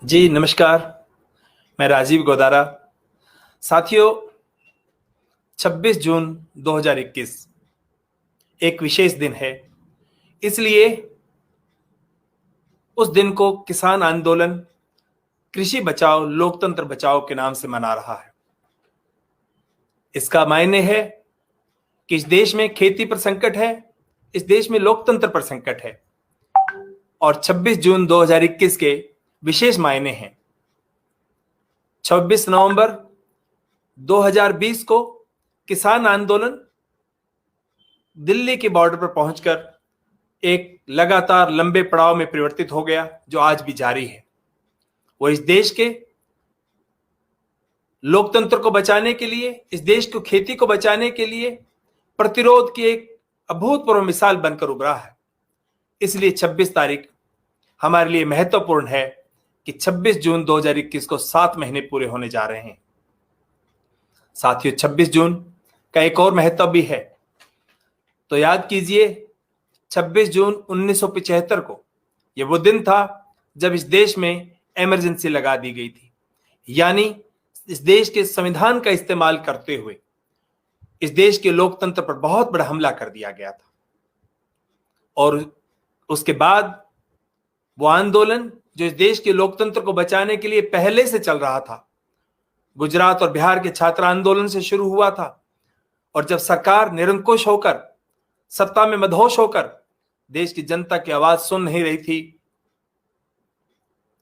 जी नमस्कार। मैं राजीव गोदारा। साथियों, 26 जून 2021 एक विशेष दिन है। इसलिए उस दिन को किसान आंदोलन, कृषि बचाओ लोकतंत्र बचाओ के नाम से मना रहा है। इसका मायने है कि इस देश में खेती पर संकट है, इस देश में लोकतंत्र पर संकट है और 26 जून 2021 के विशेष मायने हैं। 26 नवंबर 2020 को किसान आंदोलन दिल्ली के बॉर्डर पर पहुंचकर एक लगातार लंबे पड़ाव में परिवर्तित हो गया, जो आज भी जारी है। वो इस देश के लोकतंत्र को बचाने के लिए, इस देश को खेती को बचाने के लिए प्रतिरोध की एक अभूतपूर्व मिसाल बनकर उभरा है। इसलिए 26 तारीख हमारे लिए महत्वपूर्ण है कि 26 जून 2021 को 7 महीने पूरे होने जा रहे हैं। साथियों, 26 जून का एक और महत्व भी है। तो याद कीजिए, 26 जून 1975 को यह वो दिन था जब इस देश में इमरजेंसी लगा दी गई थी, यानी इस देश के संविधान का इस्तेमाल करते हुए इस देश के लोकतंत्र पर बहुत बड़ा हमला कर दिया गया था। और उसके बाद वो आंदोलन जो इस देश के लोकतंत्र को बचाने के लिए पहले से चल रहा था, गुजरात और बिहार के छात्र आंदोलन से शुरू हुआ था। और जब सरकार निरंकुश होकर, सत्ता में मदहोश होकर देश की जनता की आवाज सुन नहीं रही थी,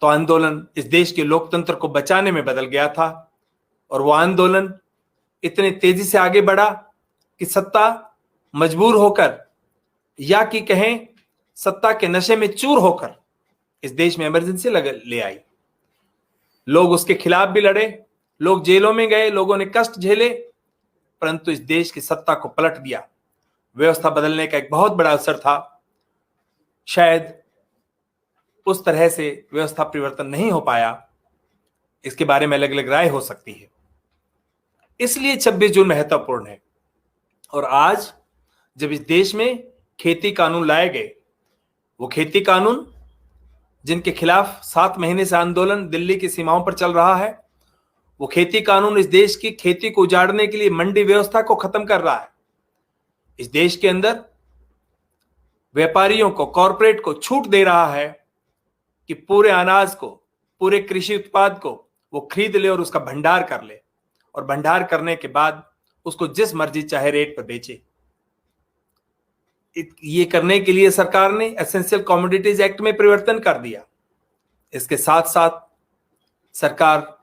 तो आंदोलन इस देश के लोकतंत्र को बचाने में बदल गया था। और वो आंदोलन इतने तेजी से आगे बढ़ा कि सत्ता मजबूर होकर, या कि कहें सत्ता के नशे में चूर होकर, इस देश में इमरजेंसी ले आई। लोग उसके खिलाफ भी लड़े, लोग जेलों में गए, लोगों ने कष्ट झेले, परंतु इस देश की सत्ता को पलट दिया। व्यवस्था बदलने का एक बहुत बड़ा अवसर था। शायद उस तरह से व्यवस्था परिवर्तन नहीं हो पाया, इसके बारे में अलग अलग राय हो सकती है। इसलिए 26 जून महत्वपूर्ण है। और आज जब इस देश में खेती कानून लाए गए, वो खेती कानून जिनके खिलाफ 7 महीने से आंदोलन दिल्ली की सीमाओं पर चल रहा है, वो खेती कानून इस देश की खेती को उजाड़ने के लिए मंडी व्यवस्था को खत्म कर रहा है। इस देश के अंदर व्यापारियों को, कॉरपोरेट को छूट दे रहा है कि पूरे अनाज को, पूरे कृषि उत्पाद को वो खरीद ले और उसका भंडार कर ले, और भंडार करने के बाद उसको जिस मर्जी चाहे रेट पर बेचे। ये करने के लिए सरकार ने एसेंशियल कमोडिटीज एक्ट में परिवर्तन कर दिया। इसके साथ साथ सरकार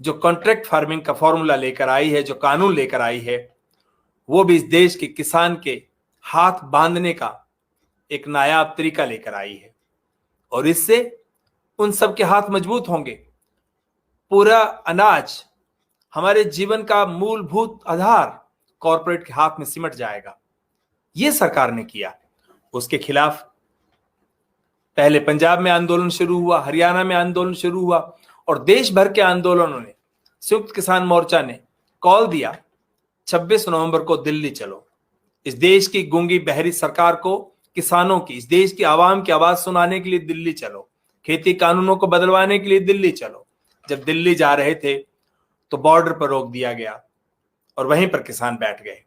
जो कॉन्ट्रैक्ट फार्मिंग का फॉर्मूला लेकर आई है, जो कानून लेकर आई है, वो भी इस देश के किसान के हाथ बांधने का एक नायाब तरीका लेकर आई है। और इससे उन सब के हाथ मजबूत होंगे। पूरा अनाज, हमारे जीवन का मूलभूत आधार, कॉरपोरेट के हाथ में सिमट जाएगा। ये सरकार ने किया। उसके खिलाफ पहले पंजाब में आंदोलन शुरू हुआ, हरियाणा में आंदोलन शुरू हुआ, और देश भर के आंदोलनों ने, संयुक्त किसान मोर्चा ने कॉल दिया 26 नवंबर को दिल्ली चलो। इस देश की गूंगी बहरी सरकार को, किसानों की, इस देश की आवाम की आवाज सुनाने के लिए दिल्ली चलो, खेती कानूनों को बदलवाने के लिए दिल्ली चलो। जब दिल्ली जा रहे थे तो बॉर्डर पर रोक दिया गया और वहीं पर किसान बैठ गए।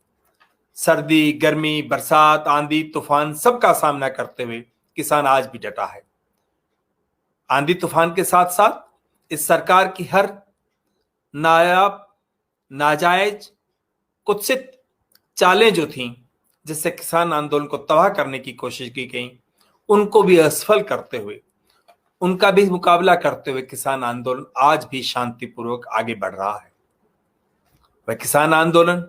सर्दी, गर्मी, बरसात, आंधी, तूफान सबका सामना करते हुए किसान आज भी डटा है। आंधी तूफान के साथ साथ इस सरकार की हर नायाब, नाजायज, कुत्सित चालें जो थीं, जिससे किसान आंदोलन को तबाह करने की कोशिश की गई, उनको भी असफल करते हुए, उनका भी मुकाबला करते हुए किसान आंदोलन आज भी शांतिपूर्वक आगे बढ़ रहा है। वह किसान आंदोलन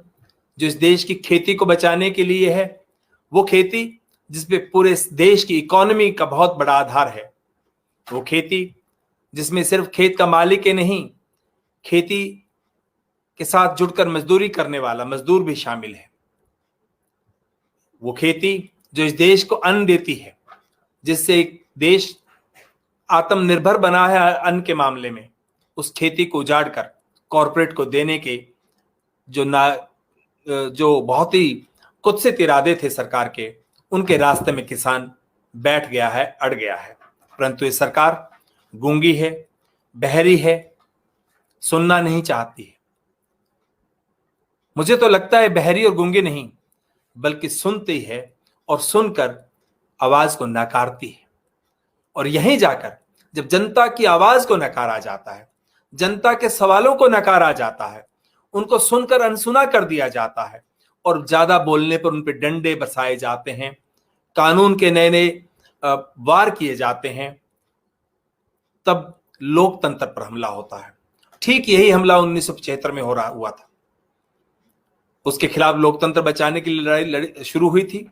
जो इस देश की खेती को बचाने के लिए है, वो खेती जिसपे पूरे देश की इकोनॉमी का बहुत बड़ा आधार है, वो खेती जिसमें सिर्फ खेत का मालिक ही नहीं, खेती के साथ जुड़कर मजदूरी करने वाला मजदूर भी शामिल है। वो खेती जो इस देश को अन्न देती है, जिससे एक देश आत्मनिर्भर बना है अन्न के मामले में, उस खेती को उजाड़कर कॉरपोरेट को देने के जो बहुत ही कुत्सित इरादे थे सरकार के, उनके रास्ते में किसान बैठ गया है, अड़ गया है। परंतु ये सरकार गूंगी है, बहरी है, सुनना नहीं चाहती है। मुझे तो लगता है बहरी और गूंगी नहीं, बल्कि सुनती है और सुनकर आवाज को नकारती है। और यहीं जाकर जब जनता की आवाज को नकारा जाता है, जनता के सवालों को नकारा जाता है, उनको सुनकर अनसुना कर दिया जाता है और ज्यादा बोलने पर उन पर डंडे बरसाए जाते हैं, कानून के नए नए वार किए जाते हैं, तब लोकतंत्र पर हमला होता है। ठीक यही हमला 1975 में हुआ था। उसके खिलाफ लोकतंत्र बचाने की लड़ाई शुरू हुई थी,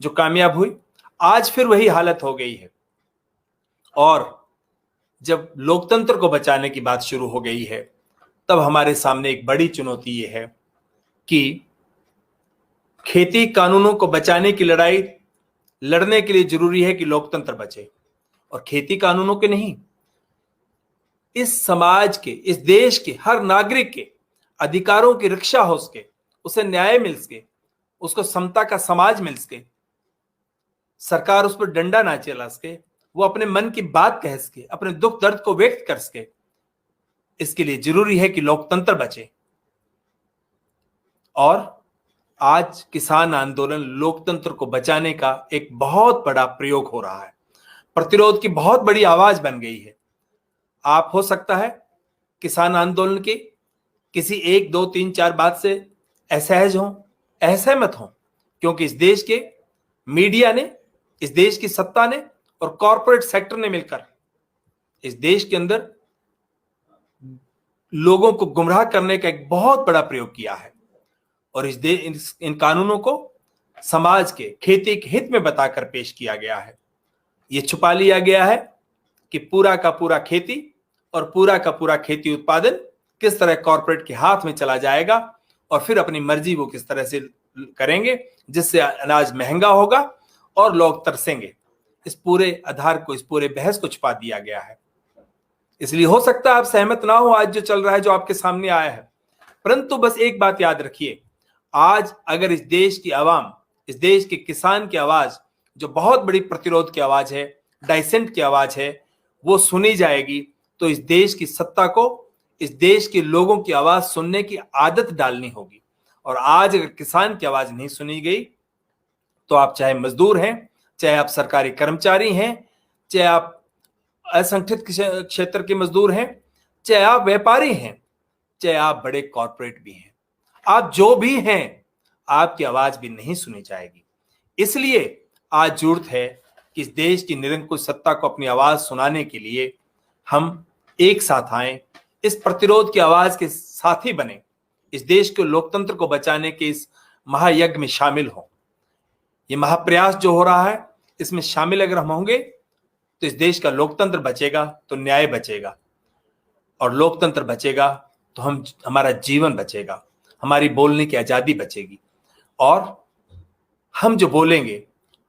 जो कामयाब हुई। आज फिर वही हालत हो गई है। और जब लोकतंत्र को बचाने की बात शुरू हो गई है, तब हमारे सामने एक बड़ी चुनौती ये है कि खेती कानूनों को बचाने की लड़ाई लड़ने के लिए जरूरी है कि लोकतंत्र बचे, और खेती कानूनों के नहीं, इस समाज के, इस देश के हर नागरिक के अधिकारों की रक्षा हो सके, उसे न्याय मिल सके, उसको समता का समाज मिल सके, सरकार उस पर डंडा ना चला सके, वो अपने मन की बात कह सके, अपने दुख दर्द को व्यक्त कर सके, इसके लिए जरूरी है कि लोकतंत्र बचे। और आज किसान आंदोलन लोकतंत्र को बचाने का एक बहुत बड़ा प्रयोग हो रहा है, प्रतिरोध की बहुत बड़ी आवाज बन गई है। आप हो सकता है किसान आंदोलन के किसी 1, 2, 3, 4 बात से असहज हो, असहमत हो, क्योंकि इस देश के मीडिया ने, इस देश की सत्ता ने और कॉरपोरेट सेक्टर ने मिलकर इस देश के अंदर लोगों को गुमराह करने का एक बहुत बड़ा प्रयोग किया है। और इन कानूनों को समाज के, खेती के हित में बताकर पेश किया गया है। यह छुपा लिया गया है कि पूरा का पूरा खेती और पूरा का पूरा खेती उत्पादन किस तरह कॉरपोरेट के हाथ में चला जाएगा और फिर अपनी मर्जी वो किस तरह से करेंगे, जिससे अनाज महंगा होगा और लोग तरसेंगे। इस पूरे आधार को, इस पूरे बहस को छुपा दिया गया है। इसलिए हो सकता है आप सहमत ना हो आज जो चल रहा है, जो आपके सामने आया है, परंतु बस एक बात याद रखिए, आज अगर इस देश की आवाम, इस देश के किसान की आवाज, जो बहुत बड़ी प्रतिरोध की आवाज है, डाइसेंट की आवाज है, वो सुनी जाएगी, तो इस देश की सत्ता को, इस देश के लोगों की आवाज सुनने की आदत डालनी होगी। और आज अगर किसान की आवाज नहीं सुनी गई, तो आप चाहे मजदूर हैं, चाहे आप सरकारी कर्मचारी हैं, चाहे आप असंगठित क्षेत्र के मजदूर हैं, चाहे आप व्यापारी हैं, चाहे आप बड़े कॉरपोरेट भी हैं, आप जो भी हैं, आपकी आवाज भी नहीं सुनी जाएगी। इसलिए आज जरूरत है कि इस देश की निरंकुश सत्ता को अपनी आवाज सुनाने के लिए हम एक साथ आए, इस प्रतिरोध की आवाज के साथी बने, इस देश के लोकतंत्र को बचाने के इस महायज्ञ में शामिल हो। ये महाप्रयास जो हो रहा है, इसमें शामिल अगर हम होंगे तो इस देश का लोकतंत्र बचेगा, तो न्याय बचेगा, और लोकतंत्र बचेगा तो हमारा जीवन बचेगा, हमारी बोलने की आजादी बचेगी, और हम जो बोलेंगे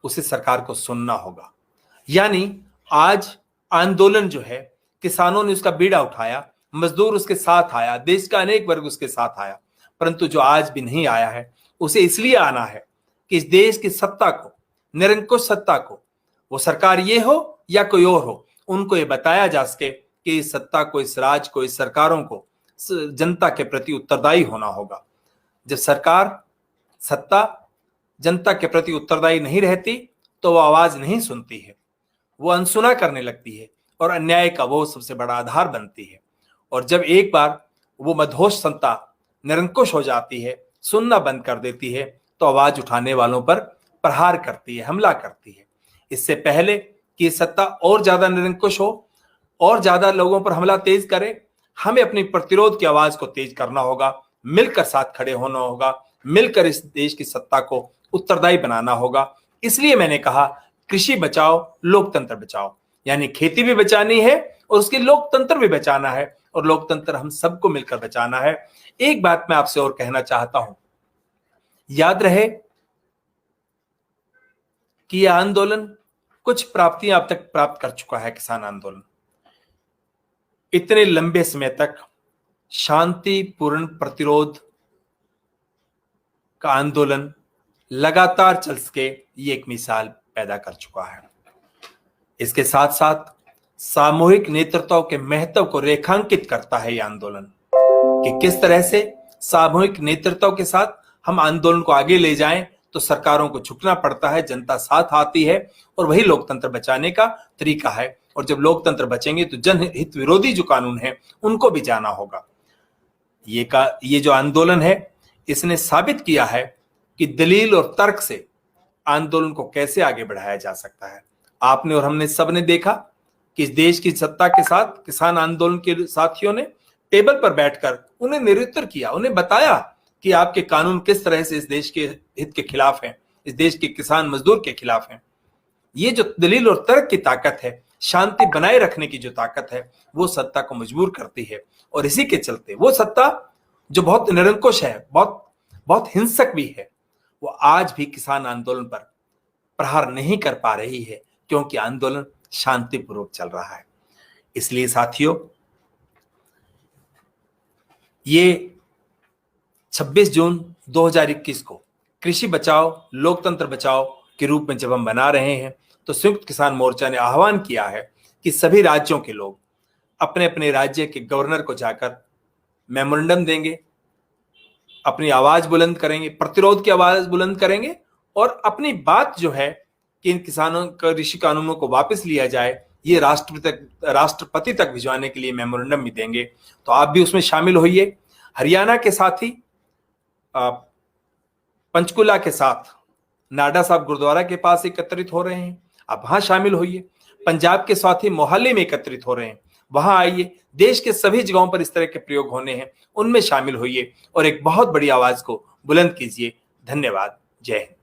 उसे सरकार को सुनना होगा। यानी आज आंदोलन जो है, किसानों ने उसका बीड़ा उठाया, मजदूर उसके साथ आया, देश का अनेक वर्ग उसके साथ आया, परंतु जो आज भी नहीं आया है, उसे इसलिए आना है कि इस देश की सत्ता को, निरंकुश सत्ता को, वो सरकार ये हो या कोई और हो, उनको ये बताया जा सके कि इस सत्ता को, इस राज को, इस सरकारों को जनता के प्रति उत्तरदायी होना होगा। जब सरकार, सत्ता जनता के प्रति उत्तरदायी नहीं रहती, तो वो आवाज नहीं सुनती है, वो अनसुना करने लगती है और अन्याय का वो सबसे बड़ा आधार बनती है। और जब एक बार वो मदहोश सत्ता निरंकुश हो जाती है, सुनना बंद कर देती है, तो आवाज उठाने वालों पर प्रहार करती है, हमला करती है। इससे पहले कि सत्ता और ज्यादा निरंकुश हो और ज्यादा लोगों पर हमला तेज करे, हमें अपनी प्रतिरोध की आवाज को तेज करना होगा, मिलकर साथ खड़े होना होगा, मिलकर इस देश की सत्ता को उत्तरदायी बनाना होगा। इसलिए मैंने कहा, कृषि बचाओ, लोकतंत्र बचाओ, यानी खेती भी बचानी है और उसके लोकतंत्र भी बचाना है, और लोकतंत्र हम सबको मिलकर बचाना है। एक बात मैं आपसे और कहना चाहता हूं, याद रहे कि यह आंदोलन कुछ प्राप्तियां अब तक प्राप्त कर चुका है। किसान आंदोलन इतने लंबे समय तक शांतिपूर्ण प्रतिरोध का आंदोलन लगातार चल सके, ये एक मिसाल पैदा कर चुका है। इसके साथ साथ सामूहिक नेतृत्व के महत्व को रेखांकित करता है यह आंदोलन, कि किस तरह से सामूहिक नेतृत्व के साथ हम आंदोलन को आगे ले जाएं तो सरकारों को झुकना पड़ता है, जनता साथ आती है और वही लोकतंत्र बचाने का तरीका है। और जब लोकतंत्र बचेंगे तो जनहित विरोधी जो कानून है उनको भी जाना होगा। ये जो आंदोलन है इसने साबित किया है कि दलील और तर्क से आंदोलन को कैसे आगे बढ़ाया जा सकता है। आपने और हमने सबने देखा कि इस देश की सत्ता के साथ किसान आंदोलन के साथियों ने टेबल पर बैठकर उन्हें निरुत्तर किया, उन्हें बताया कि आपके कानून किस तरह से इस देश के हित के खिलाफ हैं, इस देश के किसान मजदूर के खिलाफ हैं। ये जो दलील और तर्क की ताकत है, शांति बनाए रखने की जो ताकत है, वो सत्ता को मजबूर करती है। और इसी के चलते वो सत्ता जो बहुत निरंकुश है, बहुत हिंसक भी है, वो आज भी किसान आंदोलन पर प्रहार नहीं कर पा रही है, क्योंकि आंदोलन शांतिपूर्वक चल रहा है। इसलिए साथियों, ये 26 जून 2021 को कृषि बचाओ लोकतंत्र बचाओ के रूप में जब हम बना रहे हैं, तो संयुक्त किसान मोर्चा ने आह्वान किया है कि सभी राज्यों के लोग अपने अपने राज्य के गवर्नर को जाकर मेमोरेंडम देंगे, अपनी आवाज बुलंद करेंगे, प्रतिरोध की आवाज बुलंद करेंगे और अपनी बात जो है कि इन किसानों कृषि कानूनों को वापस लिया जाए, ये राष्ट्रपति तक भिजवाने के लिए मेमोरेंडम भी देंगे। तो आप भी उसमें शामिल होइए। हरियाणा के साथ ही पंचकुला के साथ नाडा साहब गुरुद्वारा के पास एकत्रित हो रहे हैं, आप वहां शामिल होइए। पंजाब के साथ ही मोहाली में एकत्रित हो रहे हैं, वहां आइए। देश के सभी जगहों पर इस तरह के प्रयोग होने हैं, उनमें शामिल होइए और एक बहुत बड़ी आवाज को बुलंद कीजिए। धन्यवाद। जय हिंद।